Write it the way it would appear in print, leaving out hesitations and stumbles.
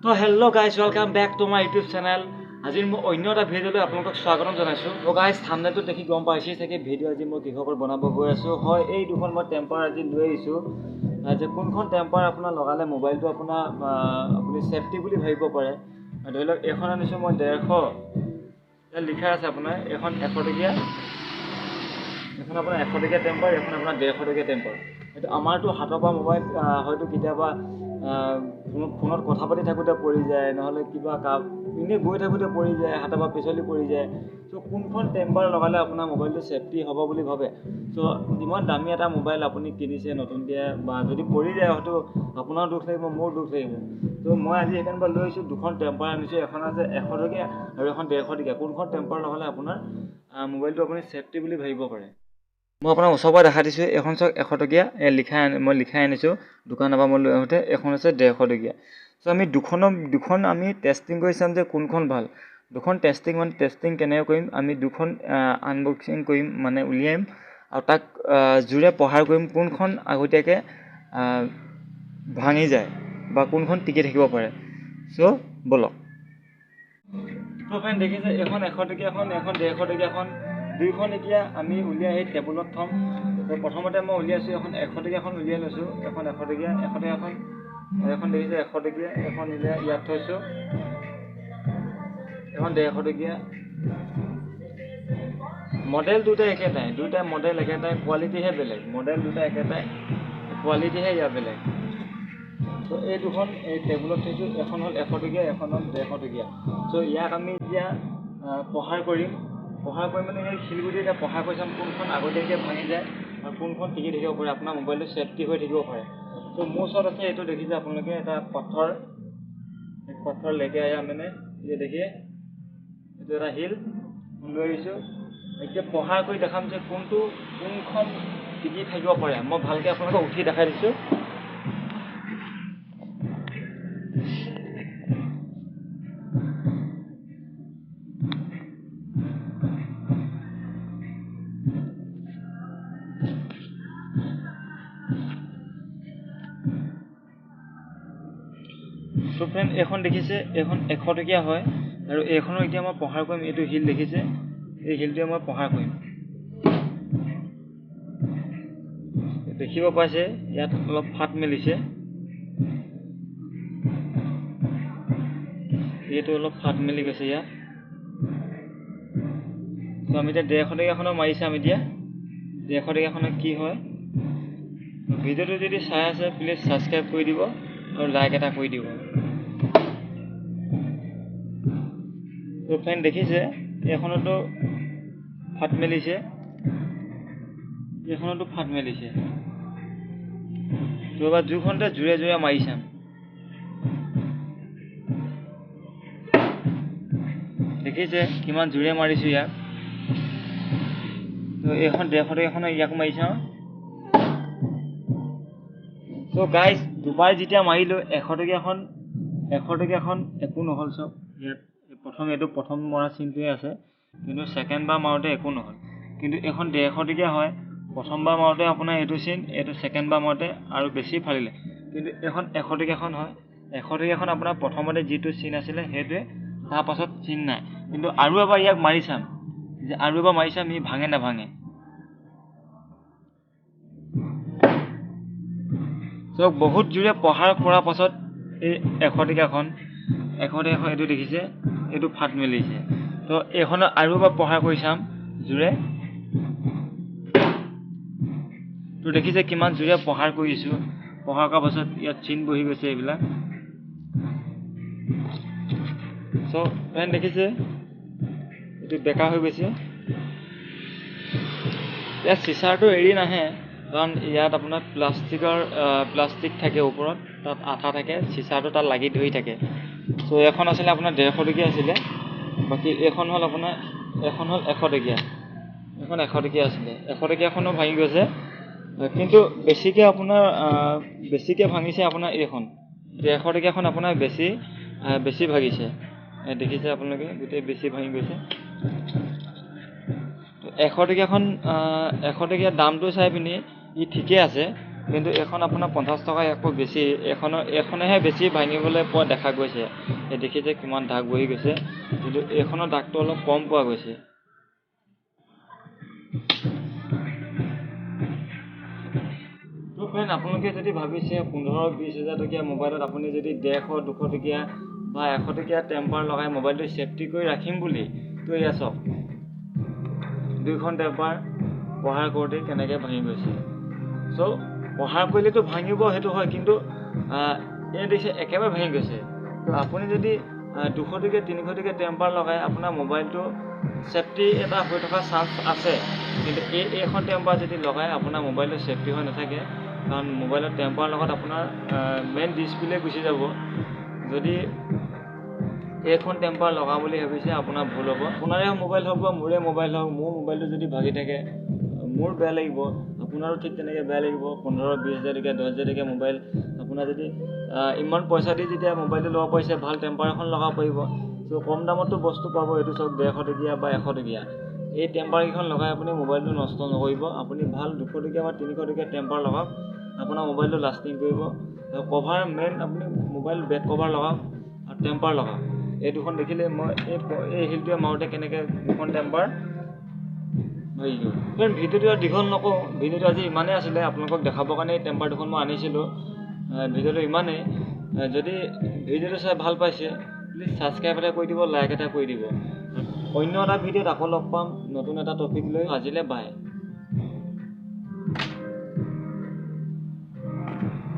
তো hello' guys welcome back to my YouTube channel. আজি মই অন্য এটা ভিডিঅ'লৈ আপোনালোকক স্বাগতম জনাইছোঁ। তো গাইজ থাম্বনেইলটো দেখি গম পাইছেই চাগে ভিডিঅ' আজি মই কিহৰ ওপৰত বনাব গৈ আছোঁ। হয়, এই দুখন মই টেম্পাৰ আজি লৈ আহিছোঁ যে কোনখন টেম্পাৰ আপোনাৰ লগালে মোবাইলটো আপোনাৰ আপুনি ছেফটি বুলি ভাবিব পাৰে। ধৰি লওক এইখন আনিছোঁ মই 150, ইয়াত লিখা আছে আপোনাৰ এইখন 100 টকীয়া, এখন আপোনাৰ 100 টকীয়া টেম্পাৰ, এখন আপোনাৰ 150 টকীয়া টেম্পাৰ। এইটো আমাৰতো হাতৰ পৰা মোবাইল হয়তো কেতিয়াবা ফোনত কথা পাতি থাকোঁতে পৰি যায়, নহ'লে কিবা এনেই গৈ থাকোঁতে পৰি যায়, হাতৰ পৰা পিছলি পৰি যায়। চ' কোনখন টেম্পাৰ লগালে আপোনাৰ মোবাইলটো ছেফটি হ'ব বুলি ভাবে। চ' ইমান দামী এটা মোবাইল আপুনি কিনিছে নতুনকৈ, বা যদি পৰি যায় হয়তো আপোনাৰো দুখ লাগিব, মোৰো দুখ লাগিব। ত' মই আজি সেইকাৰণে লৈ আহিছোঁ দুখন টেম্পাৰ আনিছোঁ। এখন আছে 100 টকীয়া আৰু এখন 150 টকীয়া। কোনখন টেম্পাৰ লগালে আপোনাৰ মোবাইলটো আপুনি ছেফটি বুলি ভাবিব পাৰে। মই আপোনাক ওচৰৰ পৰা দেখা দিছোঁ। এখন চাওক 100 টকীয়া, মই লিখাই আনিছোঁ দোকানৰ পৰা মই লৈ আহোঁতে। এখন আছে 150 টকীয়া। চ' আমি দুখন আমি টেষ্টিং কৰি চাম যে কোনখন ভাল। দুখন টেষ্টিং কেনেকৈ কৰিম, আমি দুখন আনবক্সিং কৰিম, মানে উলিয়াম আৰু তাক জোৰে প্ৰহাৰ কৰিম কোনখন আগতীয়াকৈ ভাঙি যায় বা কোনখন টিকি থাকিব পাৰে। চ' ব'লক। তো ফ্ৰেণ্ড দেখিছে এখন 100 টকীয়াখন, এখন 150 টকীয়াখন, দুইখন এতিয়া আমি উলিয়াই সেই টেবুলত থ'ম। প্ৰথমতে মই উলিয়াইছোঁ এখন 100 টকীয়াখন উলিয়াই লৈছোঁ। এখন 100 টকীয়াখন এখন দেখিছে 100 টকীয়া, এখন উলিয়াই ইয়াত থৈছোঁ। এখন 150 টকীয়া। মডেল দুটা একেটাই, দুটা মডেল একেটাই, কোৱালিটিহে বেলেগ। মডেল দুটা একেটাই, কোৱালিটিহে ইয়াৰ বেলেগ। ত' এই দুখন এই টেবুলত থৈছোঁ। এখন হ'ল 100 টকীয়া, এখন হ'ল 150 টকীয়া। চ' ইয়াক আমি এতিয়া প্ৰহাৰ কৰিম মানে সেই শিলগুটি এতিয়া প্ৰহাৰ কৰি চাম কোনখন আগতীয়াকৈ ভাঙি যায় আৰু কোনখন টিকি থাকিব পাৰে, আপোনাৰ মোবাইলটো ছেফটি হৈ থাকিব পাৰে। ত' মোৰ ওচৰত আছে এইটো দেখিছে আপোনালোকে, এটা পথৰ লেতেৰা মানে এই দেখিয়ে এইটো এটা শিল লৈ আহিছোঁ। এতিয়া প্ৰহাৰ কৰি দেখাম যে কোনখন টিকি থাকিব পাৰে। মই ভালকৈ আপোনালোকক উঠি দেখাই দিছোঁ। চ' ফ্ৰেণ্ড এইখন দেখিছে, এইখন 100 টকীয়া হয় আৰু এইখনৰ এতিয়া মই প্ৰহাৰ কৰিম। এইটো শিল দেখিছে, এই শিলটোৱে মই প্ৰহাৰ কৰিম। দেখিব পাইছে ইয়াত অলপ ফাট মেলিছে, এইটো অলপ ফাট মেলি গৈছে ইয়াত। ত' আমি এতিয়া 150 টকীয়াখনৰ মাৰি চাম। এতিয়া 150 টকীয়াখনৰ কি হয়। ভিডিঅ'টো যদি চাই আছে প্লিজ ছাবস্ক্ৰাইব কৰি দিব আৰু লাইক এটা কৰি দিব। ত' ফ্ৰেণ্ড দেখিছে এইখনতো ফাট মেলিছে, এইখনতো ফাট মেলিছে। ত' এবাৰ দুইখনতে জোৰে মাৰি চাম। দেখিছে কিমান জোৰে মাৰিছোঁ ইয়াক। ত' এইখন 150 টকীয়াখনৰ ইয়াক মাৰি চাওঁ। ত' গাইজ দুবাৰ যেতিয়া মাৰিলোঁ 100 টকীয়াখন একো নহ'ল। চব ইয়াত প্ৰথম মৰা চিনটোৱে আছে, কিন্তু ছেকেণ্ড বাৰ মাৰোঁতে একো নহ'ল। কিন্তু এইখন 150 টকীয়া হয়, প্ৰথমবাৰ মাৰোঁতে আপোনাৰ এইটো চিন, এইটো ছেকেণ্ড বাৰ মাৰোঁতে আৰু বেছি ফালিলে। কিন্তু এইখন 100 টকীয়াখন হয়, 100 টকীয়াখন আপোনাৰ প্ৰথমতে যিটো চিন আছিলে সেইটোৱে, তাৰ পাছত চিন নাই। কিন্তু আৰু এবাৰ ইয়াক মাৰি চাম ই ভাঙে নাভাঙে। চ' বহুত জোৰে প্ৰহাৰ কৰাৰ পাছত এই 100 টকীয়াখন এইটো দেখিছে, এইটো ফাট মেলিছে। তো এইখনত আৰু এবাৰ প্ৰহাৰ কৰি চাম জোৰে। তো দেখিছে কিমান জোৰে প্ৰহাৰ কৰিছোঁ। প্ৰহাৰ কৰাৰ পাছত ইয়াত চিন বহি গৈছে এইবিলাক। চ' ফ্ৰেণ্ড দেখিছে এইটো বেকা হৈ গৈছে। ইয়াত চিচাৰটো এৰি নাহে, কাৰণ ইয়াত আপোনাৰ প্লাষ্টিক থাকে ওপৰত, তাত আঠা থাকে, চিচাৰটো তাত লাগি ধৰি থাকে। চ' এখন আছিলে আপোনাৰ 150 টকীয়া আছিলে, বাকী এখন হ'ল 100 টকীয়া। এখন 100 টকীয়া আছিলে, 100 টকীয়াখনো ভাঙি গৈছে। কিন্তু বেছিকৈ ভাঙিছে আপোনাৰ এইখন 150 টকীয়াখন আপোনাৰ বেছি ভাঙিছে। দেখিছে আপোনালোকে গোটেই বেছি ভাঙি গৈছে। 100 টকীয়াখন 100 টকীয়া দামটো চাই পিনি ই ঠিকে আছে, কিন্তু এখন আপোনাৰ 50 টকা আকৌ বেছি, এখনেহে বেছি ভাঙিবলৈ পোৱা দেখা গৈছে। এই দেখিছে কিমান দাগ বহি গৈছে, কিন্তু এইখনৰ দাগটো অলপ কম পোৱা গৈছে। তো ফ্ৰেণ্ড, আপোনালোকে যদি ভাবিছে 15-20 হাজাৰ টকীয়া মোবাইলত আপুনি যদি 150-200 টকীয়া বা 100 টকীয়া টেম্পাৰ লগাই মোবাইলটো ছেফটি কৰি ৰাখিম বুলি, তো এয়া চাওক, 2খন টেম্পাৰ প্ৰহাৰ কৰোঁতে কেনেকৈ ভাঙি গৈছে। চ' প্ৰহাৰ কৰিলেতো ভাঙিব, সেইটো হয়, কিন্তু এই দেখিছে একেবাৰে ভাঙি গৈছে। তো আপুনি যদি 200 টকীয়া 300 টকীয়া টেম্পাৰ লগাই আপোনাৰ মোবাইলটো ছেফটি এটা হৈ থকা চান্স আছে, কিন্তু এইখন টেম্পাৰ যদি লগাই আপোনাৰ মোবাইলটো ছেফটি হৈ নাথাকে, কাৰণ মোবাইলৰ টেম্পাৰ লগত আপোনাৰ মেইন ডিছপ্লে গুচি যাব। যদি এইখন টেম্পাৰ লগাওঁ বুলি ভাবিছে, আপোনাৰ ভুল হ'ব। আপোনাৰে মোবাইল হওক বা মোৰে মোবাইল হওক, মোৰ মোবাইলটো যদি ভাগি থাকে মোৰ বেয়া লাগিব, আপোনাৰো ঠিক তেনেকৈ বেয়া লাগিব। 15-20 হাজাৰ টকীয়া 10 হাজাৰ টকীয়া মোবাইল আপোনাৰ যদি ইমান পইচা দি যেতিয়া মোবাইলটো ল'ব পাৰিছে, ভাল টেম্পাৰ এখন লগাব পাৰিব। চ' কম দামতো বস্তু পাব। এইটো চাওক 150 টকীয়া বা 100 টকীয়া, এই টেম্পাৰকেইখন লগাই আপুনি মোবাইলটো নষ্ট নকৰিব। আপুনি ভাল 200 টকীয়া বা 300 টকীয়া টেম্পাৰ লগাওক, আপোনাৰ মোবাইলটো লাষ্টিং কৰিব। আৰু কভাৰ মেইন আপুনি মোবাইল বেক কভাৰ লগাওক আৰু টেম্পাৰ লগাওক। এই দুখন দেখিলে মই এই হিলটোৱে মাৰোঁতে কেনেকৈ দুখন টেম্পাৰ ভাগি গ'ল। ফ্ৰেণ্ড, ভিডিঅ'টো আৰু দীঘল নকওঁ, ভিডিঅ'টো আজি ইমানেই আছিলে। আপোনালোকক দেখাবৰ কাৰণে এই টেম্পাৰ দুখন মই আনিছিলোঁ। ভিডিঅ'টো ইমানেই। যদি ভিডিঅ'টো চাই ভাল পাইছে, প্লিজ ছাবস্ক্ৰাইব এটা কৰি দিব, লাইক এটা কৰি দিব। অন্য এটা ভিডিঅ'ত আকৌ লগ পাম নতুন এটা টপিক লৈ। আজিলৈ বাই।